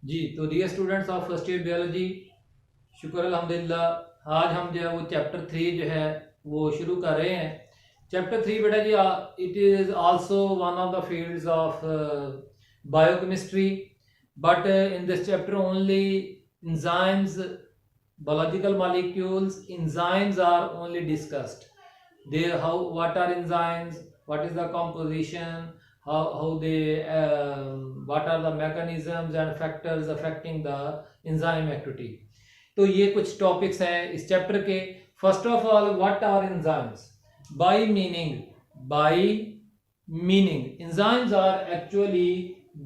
जी। तो dear students of first year biology, शुक्र अल्हम्दुलिल्लाह आज हम जो है वो चैप्टर 3 जो है वो शुरू कर रहे हैं। चैप्टर 3 बेटा जी, it is also one of the fields of biochemistry, but in this chapter only enzymes, biological molecules, enzymes are only discussed. They how what are enzymes, what is the composition, how they what are the mechanisms and factors affecting the enzyme activity. तो ये कुछ topics हैं इस chapter के। First of all, what are enzymes? By meaning, by meaning enzymes are actually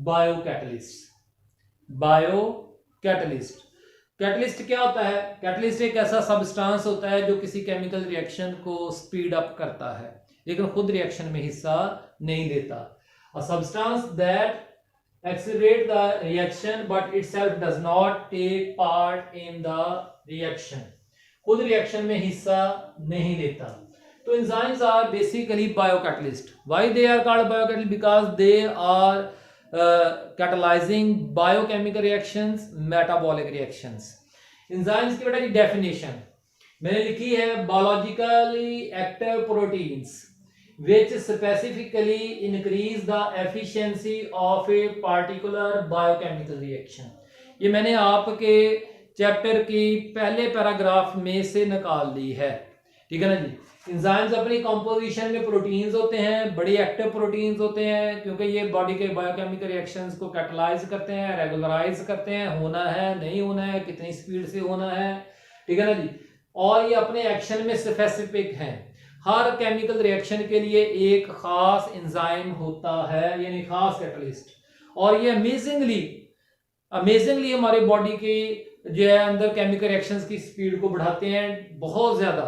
biocatalyst. Biocatalyst, catalyst क्या होता है? Catalyst एक ऐसा सबस्टांस होता है जो किसी केमिकल रिएक्शन को स्पीड अप करता है लेकिन खुद रिएक्शन में हिस्सा नहीं लेता। A substance that accelerate the reaction but itself does not take part in the reaction, खुद रिएक्शन में हिस्सा नहीं लेता। तो enzymes are basically biocatalyst. Why they are called biocatalyst? Because they are catalyzing biochemical reactions, metabolic reactions. enzymes की बेटा की definition मैंने लिखी है, biologically active proteins which specifically increase the efficiency of a particular biochemical reaction. ये मैंने आपके chapter की पहले पैराग्राफ में से निकाल ली है, ठीक है ना जी। इंजाइम्स अपनी कंपोजिशन में प्रोटीन्स होते हैं, बड़े एक्टिव प्रोटीन्स होते हैं क्योंकि ये बॉडी के बायोकेमिकल रिएक्शंस को कैटलाइज करते हैं, रेगुलराइज करते हैं, होना है नहीं होना है, कितनी स्पीड से होना है, ठीक है ना जी। और ये अपने एक्शन में स्पेसिफिक हैं। हर केमिकल रिएक्शन के लिए एक खास एंजाइम होता है, यानी खास कैटलिस्ट। और ये अमेजिंगली हमारी बॉडी की जो है अंदर केमिकल रिएक्शंस की स्पीड को बढ़ाते हैं बहुत ज्यादा।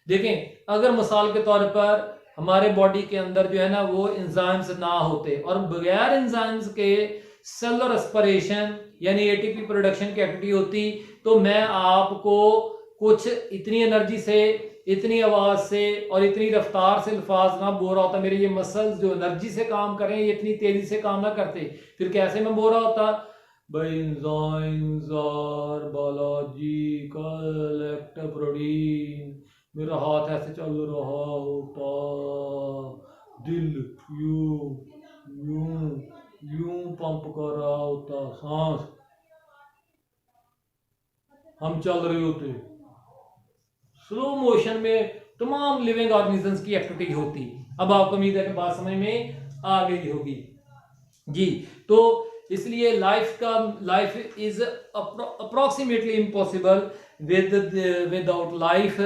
देखें, अगर मिसाल के तौर पर हमारे बॉडी के अंदर जो है ना वो एंजाइम्स ना होते और बगैर एंजाइम्स के सेलुलर रेस्पिरेशन यानी एटीपी प्रोडक्शन की एक्टिविटी होती, तो मैं आपको कुछ इतनी एनर्जी से, इतनी आवाज से और इतनी रफ्तार से अल्फाज ना बोल रहा होता। मेरे ये मसल्स जो एनर्जी से काम कर रहे हैं ये इतनी तेजी से काम ना करते, फिर कैसे मैं बोल रहा होता? भाई enzymes are biological active protein, मेरा हाथ ऐसे चल रहा होता, दिल यूं यूं यूं पंप कर रहा होता, सांस हम चल रहे होते, स्लो मोशन में तमाम लिविंग ऑर्गेनिजम्स की एक्टिविटी होती। अब आपको उम्मीद है कि बात समझ में आ गई होगी जी। तो इसलिए life is approximately impossible without life.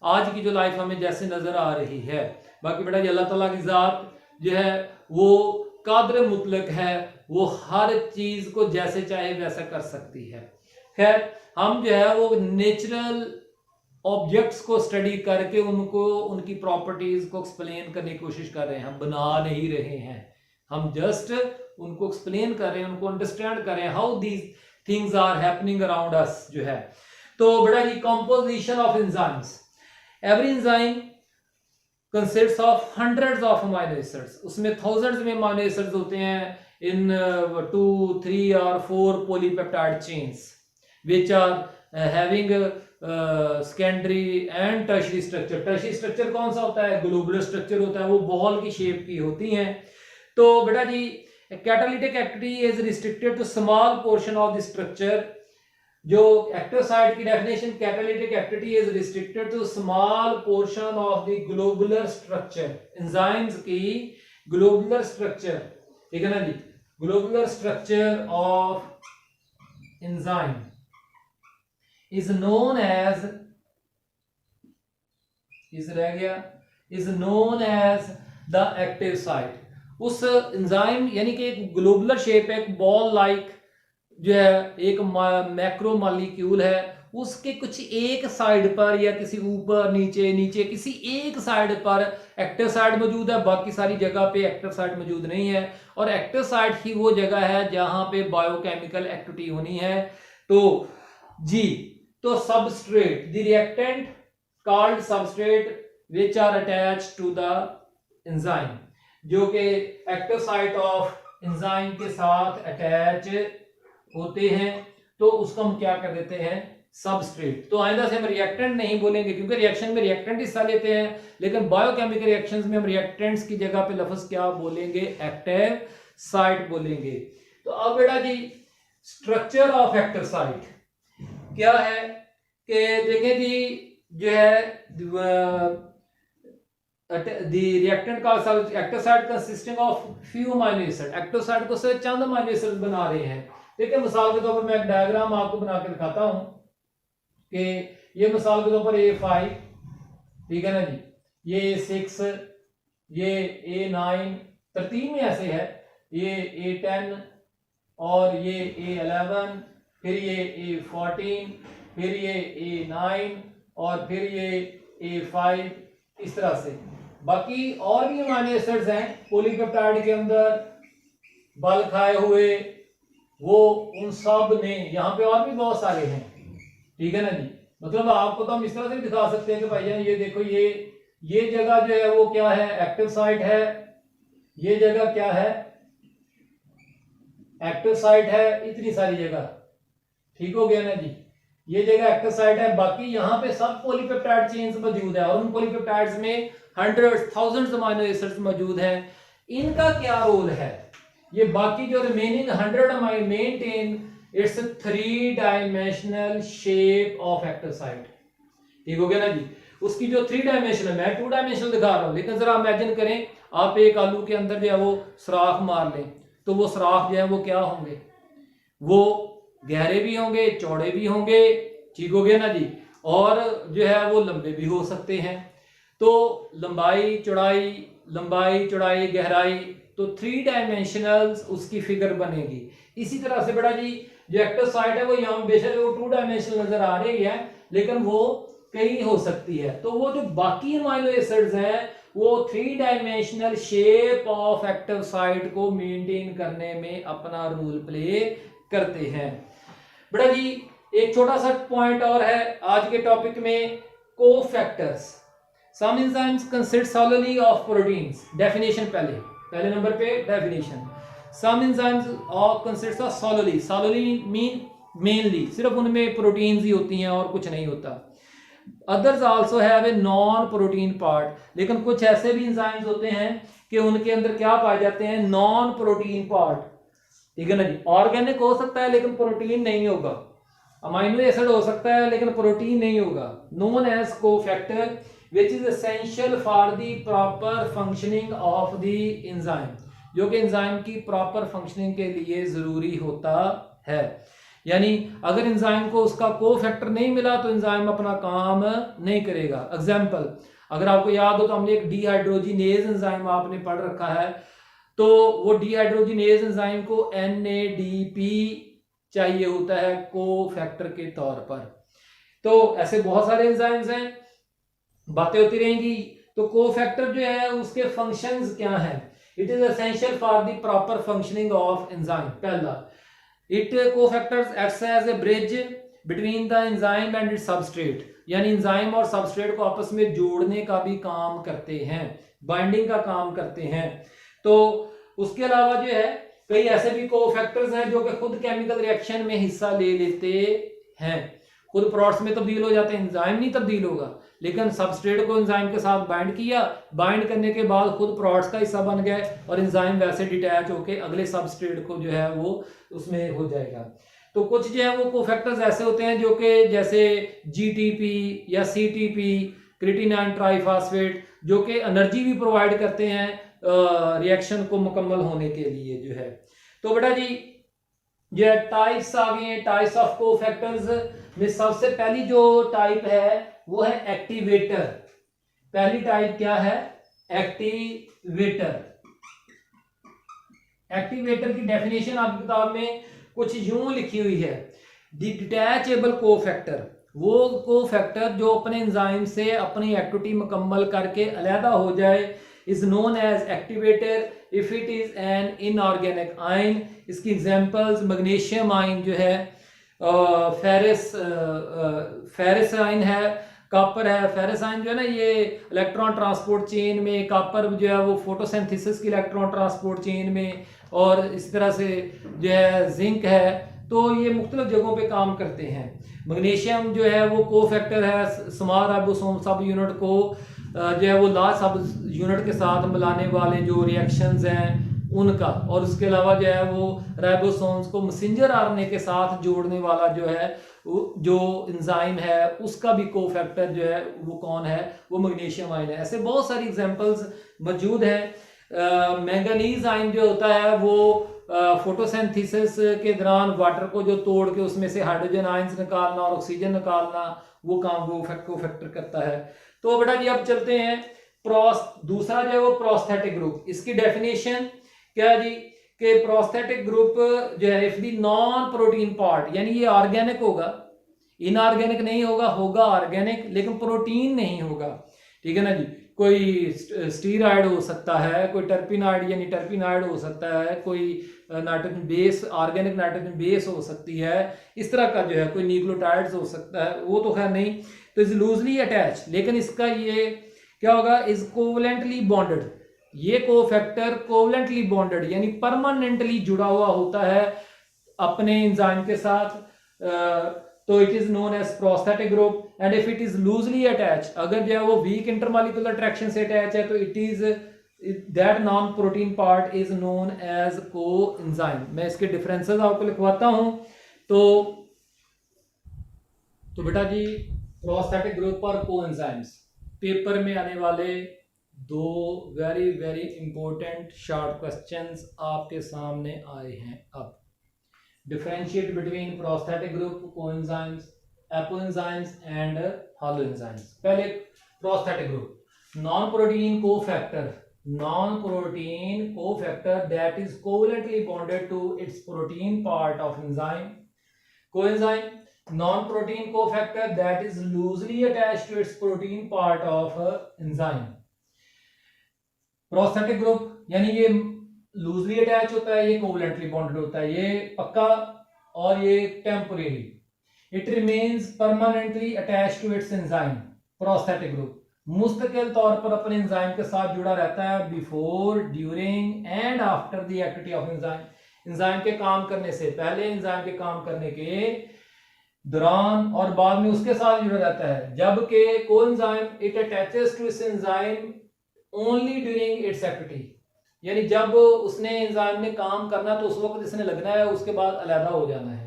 आज की जो लाइफ हमें जैसे नजर आ रही है, बाकी बेटा अल्लाह ताला की जात जो है वो कादर मुतलक है, वो हर चीज को जैसे चाहे वैसा कर सकती है। खैर, हम जो है वो नेचुरल ऑब्जेक्ट्स को स्टडी करके उनको उनकी प्रॉपर्टीज को एक्सप्लेन करने की कोशिश कर रहे हैं, हम बना नहीं रहे हैं, हम जस्ट उनको एक्सप्लेन कर रहे हैं, उनको अंडरस्टैंड कर रहे हैं how these things are happening around us जो है। तो बेटा जी, composition of enzymes, every enzyme consists of hundreds of amino acids, उसमें थाउजेंड्स में अमीनो एसिड्स होते हैं इन 2, 3 और 4 polypeptide chains which are having secondary and tertiary structure. Tertiary structure कौन सा होता है? ग्लोबुलर स्ट्रक्चर होता है, वो बॉल की शेप की होती हैं। तो बेटा जी, catalytic activity is restricted to small portion of the structure. जो एक्टिव साइट की definition, catalytic activity is restricted to small portion of the globular structure. Enzymes की ग्लोबुलर स्ट्रक्चर, ठीक है ना जी, globular structure of enzyme is known as the active site। उस enzyme यानी कि एक ग्लोबुलर शेप, एक बॉल लाइक जो है एक मैक्रो मॉलिक्यूल है, उसके कुछ एक साइड पर या किसी ऊपर नीचे नीचे किसी एक साइड पर एक्टिव साइट मौजूद है, बाकी सारी जगह पे एक्टिव साइट मौजूद नहीं है। और एक्टिव साइट ही वो जगह है जहां पे बायोकेमिकल एक्टिविटी होनी है। तो जी, तो substrate, the reactant called substrate which are attached to the enzyme, जो कि एक्टिव साइट ऑफ एंजाइम के साथ अटैच होते हैं तो उसको हम क्या कर देते हैं, सबस्ट्रेट। तो आइंदा से हम रिएक्टेंट नहीं बोलेंगे, क्योंकि रिएक्शन में रिएक्टेंट हिस्सा लेते हैं, लेकिन बायोकेमिकल रिएक्शंस में हम रिएक्टेंट्स की जगह पे लफ्ज क्या बोलेंगे, एक्टिव साइट बोलेंगे। तो अब बेटा जी स्ट्रक्चर ऑफ एक्टिव साइट क्या है कि देखें जी, जो है the reactant का active site consisting of few amino acid, active site को सिर्फ चंद अमीनो एसिड बना रहे हैं। देखिए मिसाल के तौर पर मैं एक डायग्राम आपको बना के दिखाता हूं कि ये मिसाल के तौर पर A5, ठीक है ना जी, ये A6, ये A9, तरतीब में ऐसे है, ये A10 और ये A11, फिर ये A14, फिर ये A9 और फिर ये A5, इस तरह से। बाकी और भी अमीनो एसिड्स हैं पॉलीपेप्टाइड के अंदर बल खाए हुए, वो उन सब ने, यहाँ पे और भी बहुत सारे हैं, ठीक है ना जी। मतलब आपको तो हम इस तरह से भी दिखा सकते हैं कि भाईजान ये देखो, ये जगह जो है वो क्या है, एक्टिव साइट है, ये जगह क्या है, एक्टिव साइट है, इतनी सारी जगह, ठीक हो गया ना जी, ये जगह एक्टिव साइट है। बाकी यहाँ पे सब पॉलीपेप्टाइड चेन्स मौजूद है और उन पॉलीपेप्टाइड्स में हंड्रेड्स थाउजेंड्स अमीनो एसिड्स मौजूद हैं। इनका क्या रोल है, ये बाकी जो remaining 100 amino maintain its 3 dimensional shape of active site, ठीक हो गया ना जी। उसकी जो 3 डायमेंशनल, मैं 2 डायमेंशनल दिखा रहा हूं, लेकिन जरा इमेजिन करें आप एक आलू के अंदर जो है वो सुराख मार लें, तो वो सुराख जो है वो क्या होंगे, वो गहरे भी होंगे, चौड़े भी होंगे, ठीक हो गया ना जी, और जो है वो लंबे भी हो सकते हैं। तो लंबाई चौड़ाई गहराई, तो 3 डायमेंशनल उसकी फिगर बनेगी। इसी तरह से बेटा जी जो एक्टिव साइट है वो यहाँ बेशक वो 2 डायमेंशनल नजर आ रही है, लेकिन वो कई हो सकती है। तो वो जो बाकी अमीनो एसिड्स हैं वो 3 dimensional shape of active site को मेंटेन करने में अपना रोल प्ले करते हैं। बेटा जी एक छोटा सा पॉइंट और है आज के टॉपिक में, cofactors. Some enzymes consist solely of proteins. Definition पहले नंबर पे definition, some enzymes of consist of solely mean mainly, सिर्फ उनमें प्रोटीन्स ही होती हैं और कुछ नहीं होता। Others also have a non protein part, लेकिन कुछ ऐसे भी एंजाइम्स होते हैं कि उनके अंदर क्या पाए जाते हैं, नॉन प्रोटीन पार्ट, ठीक है ना जी। ऑर्गेनिक हो सकता है लेकिन प्रोटीन नहीं होगा, अमीनो एसिड हो सकता है लेकिन प्रोटीन नहीं होगा। Known as cofactor which is essential for the proper functioning of the enzyme, जो कि एंजाइम की प्रॉपर फंक्शनिंग के लिए जरूरी होता है। यानी अगर एंजाइम को उसका कोफैक्टर नहीं मिला तो एंजाइम अपना काम नहीं करेगा। एग्जांपल अगर आपको याद हो तो हमने एक डीहाइड्रोजिनेज एंजाइम आपने पढ़ रखा है, तो वो डीहाइड्रोजिनेज एंजाइम को NADP चाहिए होता है कोफैक्टर के तौर पर। तो ऐसे बहुत सारे एंजाइम्स हैं, बातें होती रहेंगी। तो कोफैक्टर जो है उसके फंक्शंस क्या हैं, it is essential for the proper functioning of enzyme. पहला, it cofactors acts as a bridge between the enzyme and its substrate, यानी एंजाइम और सबस्ट्रेट को आपस में जोड़ने का भी काम करते हैं, बाइंडिंग का काम करते हैं। तो उसके अलावा जो है कई ऐसे भी कोफैक्टर्स हैं जो कि खुद केमिकल रिएक्शन में हिस्सा ले लेते हैं, खुद प्रोडक्ट्स में तब्दील हो जाते हैं। एंजाइम नहीं तब्दील होगा, लेकिन सबस्ट्रेट को एंजाइम के साथ बाइंड किया, बाइंड करने के बाद खुद प्रोडक्ट्स का हिस्सा बन गए और एंजाइम वैसे डिटैच होके अगले सबस्ट्रेट को जो है वो उसमें हो जाएगा। तो कुछ जो है वो कोफैक्टर्स ऐसे होते हैं जो कि जैसे GTP या CTP, क्रिएटिनाइन ट्राइफॉस्फेट, जो कि एनर्जी भी प्रोवाइड करते हैं रिएक्शन को मुकम्मल होने के लिए जो है। तो बेटा जी ये टाइप्स आ गए हैं, टाइप्स ऑफ कोफैक्टर्स में सबसे पहली जो टाइप है वो है एक्टिवेटर। पहली टाइप क्या है, एक्टिवेटर। एक्टिवेटर की डेफिनेशन आपकी किताब में कुछ यूं लिखी हुई है, द डिटैचेबल कोफैक्टर, वो कोफैक्टर जो अपने एंजाइम से अपनी एक्टिविटी मुकम्मल करके अलहदा हो जाए, is known as activator if it is an inorganic ion। इसकी एग्जांपल्स मैग्नीशियम आयन जो है, फेरस आयन है, कॉपर है। फेरस आयन जो है ना ये इलेक्ट्रॉन ट्रांसपोर्ट चेन में, कॉपर जो है वो फोटोसिंथेसिस की इलेक्ट्रॉन ट्रांसपोर्ट चेन में, और इस तरह से जो है जिंक है तो ये मुख्तलिफ जगहों पे काम करते हैं। मैग्नीशियम जो है वो कोफैक्टर है स्मॉल राइबोसोम सब यूनिट को जो है वो लार्ज सब यूनिट के साथ मिलाने वाले जो रिएक्शंस हैं उनका, और उसके अलावा जो है वो राइबोसोम्स को मैसेंजर आरएनए के साथ जोड़ने वाला जो है जो एंजाइम है उसका भी कोफैक्टर जो है वो कौन है, वो मैग्नीशियम आयन है। ऐसे बहुत सारी एग्जांपल्स मौजूद हैं। मैंगनीज आयन जो होता है वो फोटोसिंथेसिस के दौरान वाटर को जो तोड़ के उसमें से हाइड्रोजन आयंस निकालना और ऑक्सीजन निकालना वो काम वो कोफैक्टर करता है। तो बेटा जी अब चलते हैं दूसरा जो है वो प्रोस्थेटिक ग्रुप। इसकी डेफिनेशन क्या है जी कि प्रोस्थेटिक ग्रुप जो है if the non protein part, यानी ये ऑर्गेनिक होगा, इनऑर्गेनिक नहीं होगा, होगा ऑर्गेनिक लेकिन प्रोटीन नहीं होगा, ठीक है ना जी। कोई स्टीरॉयड हो सकता है, कोई टर्पिनॉइड यानी टर्पिनॉइड हो सकता है, कोई nitrogen base organic nitrogen base हो सकती है, इस तरह का जो है कोई न्यूक्लियोटाइड्स हो सकता है, वो तो खैर नहीं, तो इज लूजली अटैच। लेकिन इसका ये क्या होगा, इज कोवलेंटली बॉन्डेड, ये कोफैक्टर कोवलेंटली बॉन्डेड यानी परमानेंटली जुड़ा हुआ होता है अपने एंजाइम के साथ, तो it is known as prosthetic group. And if it is loosely attach, अगर जो है वो वीक इंटरमॉलिक्यूलर अट्रैक्शन से अटैच है तो it is that non protein part is known as coenzyme. मैं इसके डिफरेंसेस आपको लिखवाता हूं। तो बेटा जी प्रोस्थेटिक ग्रुप और कोएंजाइम्स पेपर में आने वाले दो very very important short questions आपके सामने आए हैं। अब differentiate between prosthetic group, coenzymes, apoenzymes and holoenzymes. पहले prosthetic group, non protein cofactor that is covalently bonded to its protein part of enzyme. Coenzyme, non-protein cofactor that is loosely attached to its protein part of enzyme। Prosthetic group यानी ये loosely attach होता है, ये covalently bonded होता है, ये पक्का और ये temporary. It remains permanently attached to its enzyme. Prosthetic group मुस्तकिल तौर पर अपने एंजाइम के साथ जुड़ा रहता है before, during and after the activity of enzyme. Enzyme के काम करने से पहले, एंजाइम के काम करने के दौरान और बाद में उसके साथ जुड़ा रहता है। जबकि coenzyme it attaches to its enzyme only during its activity, यानी जब उसने एंजाइम ने काम करना तो उस वक्त इसने लगना है, उसके बाद अलग हो जाना है।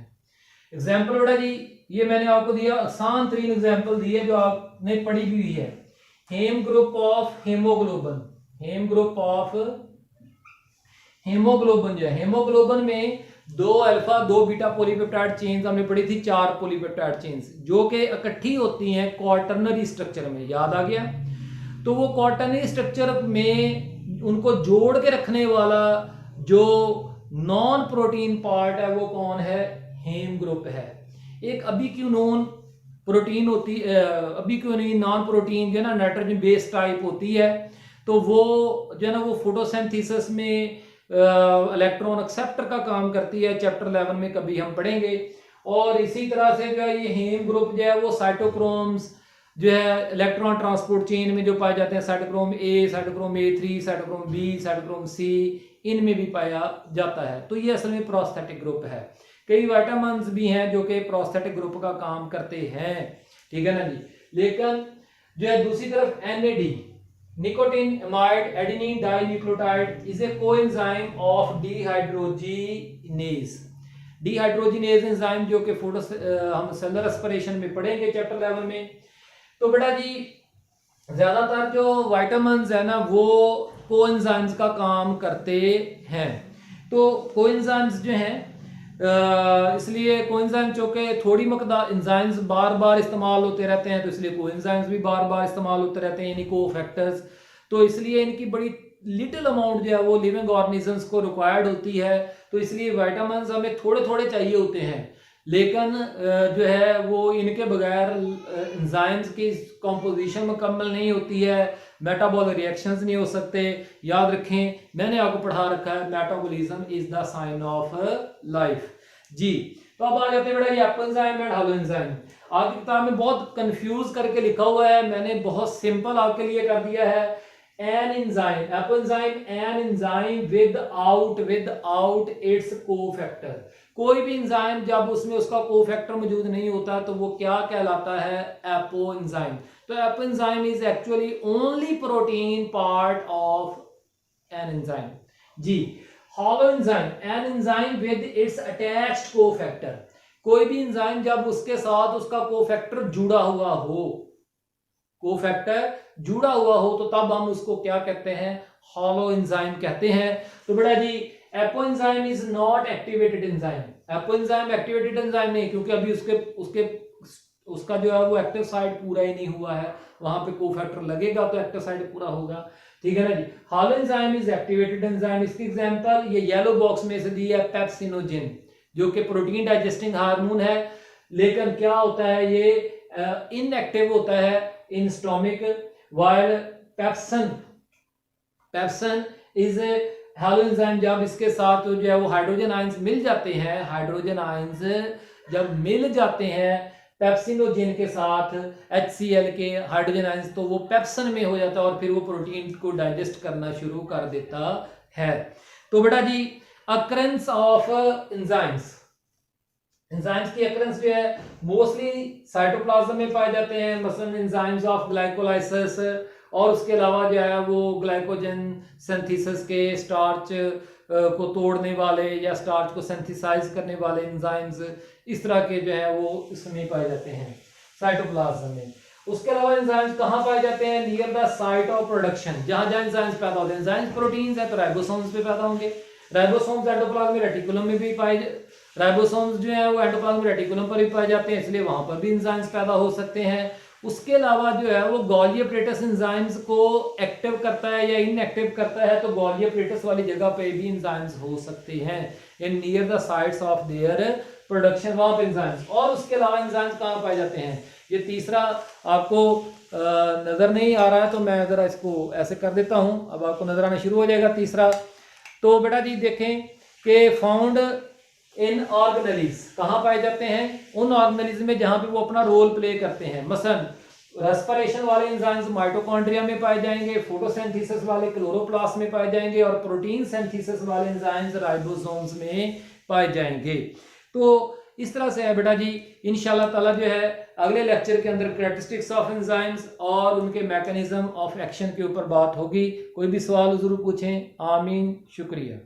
एग्जांपल बेटा जी ये मैंने आपको दिया, आसान तरीन एग्जांपल दी है जो आपने पढ़ी भी हुई है। Haem group of haemoglobin, haem group of haemoglobin जो है, हीमोग्लोबिन में 2 अल्फा 2 बीटा पॉलीपेप्टाइड चेन्स हमने पढ़ी थी, 4 पॉलीपेप्टाइड चेन्स जो कि इकट्ठी होती हैं क्वार्टरनरी स्ट्रक्चर में, याद आ गया। तो वो क्वार्टरनरी स्ट्रक्चर में उनको जोड़ के रखने वाला जो नॉन प्रोटीन पार्ट है वो कौन है, हेम ग्रुप है। एक अबिक्विनोन प्रोटीन होती अबिक्विनोन नॉन प्रोटीन जो है ना नाइट्रोजन बेस टाइप होती है, तो वो जो है ना वो फोटोसिंथेसिस में इलेक्ट्रॉन एक्सेप्टर का काम करती है, चैप्टर 11 में कभी हम पढ़ेंगे। और इसी तरह से जो है ये हेम ग्रुप जो है वो साइटोक्रोम्स जो है इलेक्ट्रॉन ट्रांसपोर्ट चेन में जो पाए जाते हैं, cytochrome A, cytochrome A3, cytochrome B, cytochrome C, इनमें भी पाया जाता है। तो ये असल में प्रोस्थेटिक ग्रुप है। कई विटामिन्स भी हैं जो कि प्रोस्थेटिक ग्रुप का काम करते हैं, ठीक है ना जी। लेकिन जो है दूसरी तरफ NAD, nicotine amide adenine dinucleotide is a coenzyme of dehydrogenase. Dehydrogenase enzyme जो कि हम सेलुलर रेस्पिरेशन में पढ़ेंगे चैप्टर 11 में। तो बेटा जी ज्यादातर जो विटामिन्स है ना वो कोएंजाइम्स का काम करते हैं। तो कोएंजाइम्स जो हैं इसलिए कोएंजाइम चूंकि थोड़ी मकदार एंजाइम्स बार बार इस्तेमाल होते रहते हैं, तो इसलिए कोएंजाइम्स भी बार बार इस्तेमाल होते रहते हैं, यानी कोफैक्टर्स। तो इसलिए इनकी बड़ी लिटिल अमाउंट जो है वो लिविंग ऑर्गेनिजम्स को रिक्वायर्ड होती है, तो इसलिए विटामिन्स हमें थोड़े थोड़े चाहिए होते हैं। लेकिन जो है वो इनके बगैर एंजाइम्स की कंपोजिशन मुकम्मल नहीं होती है, मेटाबॉलिक रिएक्शंस नहीं हो सकते। याद रखें मैंने आपको पढ़ा रखा है metabolism is the sign of life जी। तो अब आ जाते हैं बेटा ये एपोएंजाइम एंड हॉलोएंजाइम। आपकी किताब में बहुत कंफ्यूज करके लिखा हुआ है, मैंने बहुत सिंपल आपके लिए कर दिया है an enzyme without its cofactor। कोई भी एंजाइम जब उसमें उसका कोफैक्टर मौजूद नहीं होता तो वो क्या कहलाता है? Apo enzyme. तो apo enzyme is actually only protein part of an enzyme. जी, holo enzyme, an enzyme with its attached cofactor. कोई भी एंजाइम जब उसके साथ उसका कोफैक्टर जुड़ा हुआ हो, कोफैक्टर जुड़ा हुआ हो, तो तब हम उसको क्या कहते हैं? हॉलो एंजाइम कहते हैं। तो बेटा जी, apo enzyme is not activated enzyme. Apo enzyme activated enzyme नहीं, क्योंकि अभी उसका जो है वो एक्टिव साइट पूरा ही नहीं हुआ है। वहां पे कोफैक्टर लगेगा तो एक्टिव साइट पूरा होगा, ठीक है ना जी। Holo enzyme is activated enzyme. इसकी एग्जांपल ये येलो बॉक्स में से दी है पेप्सिनोजेन, जो कि प्रोटीन डाइजेस्टिंग हार्मोन है, लेकिन क्या होता है ये इनएक्टिव होता है in stomach, while pepsin is holo enzyme. जब इसके साथ जो है वो हाइड्रोजन आयंस मिल जाते हैं, हाइड्रोजन आयंस जब मिल जाते हैं पेप्सिनोजेन के साथ HCl के हाइड्रोजन आयंस, तो वो पेप्सन में हो जाता है और फिर वो प्रोटीन को डाइजेस्ट करना शुरू कर देता है। तो बेटा जी, अकरेंस ऑफ एंजाइम्स, एंजाइम्स की अकरेंस जो है मोस्टली साइटोप्लाज्म में पाए जाते हैं, मसलन एंजाइम्स ऑफ ग्लाइकोलाइसिस, और उसके अलावा जो है वो ग्लाइकोजन सिंथेसिस के स्टार्च को तोड़ने वाले या स्टार्च को सिंथेसाइज करने वाले एंजाइम्स, इस तरह के जो है वो इसमें पाए जाते हैं साइटोप्लाज्म में। उसके अलावा एंजाइम्स कहाँ पाए जाते हैं? Near the site of production. जहां जहां एंजाइम्स पैदा होते हैं, एंजाइम्स प्रोटीन्स है तो राइबोसोम्स पे पैदा होंगे। राइबोसोम्स एंडोप्लाज्मिक रेटिकुलम में भी पाए, राइबोसोम्स जो है वो एंडोप्लाज्मिक रेटिकुलम पर भी पाए जाते हैं, इसलिए वहां पर भी एंजाइम्स पैदा हो सकते हैं। उसके अलावा जो है वो गोल्गी एपरेटस एंजाइम्स को एक्टिव करता है या इनएक्टिव करता है, तो गोल्गी एपरेटस वाली जगह पे भी एंजाइम्स हो सकते हैं in near the sites of their production, वहां पे एंजाइम्स। और उसके अलावा एंजाइम्स कहाँ पाए जाते हैं? ये तीसरा आपको नजर नहीं आ रहा है, तो मैं जरा इसको ऐसे कर देता हूं, अब आपको नजर आना शुरू हो जाएगा तीसरा। तो बेटा जी देखें कि फाउंड इन ऑर्गेनेलीज कहाँ पाए जाते हैं? उन ऑर्गेनेलीज में जहां पे वो अपना रोल प्ले करते हैं। मसलन रेस्पिरेशन वाले एंजाइम्स माइटोकॉन्ड्रिया में पाए जाएंगे, फोटोसिंथेसिस वाले क्लोरोप्लास्ट में पाए जाएंगे, और प्रोटीन सिंथेसिस वाले एंजाइम्स राइबोसोम्स में पाए जाएंगे। तो इस तरह से है बेटा जी। इंशाल्लाह ताला जो है अगले लेक्चर के अंदर कैरेक्टरिस्टिक्स ऑफ एंजाइम्स और उनके मैकेनिज्म ऑफ एक्शन के ऊपर बात होगी। कोई भी सवाल जरूर पूछें। आमीन, शुक्रिया।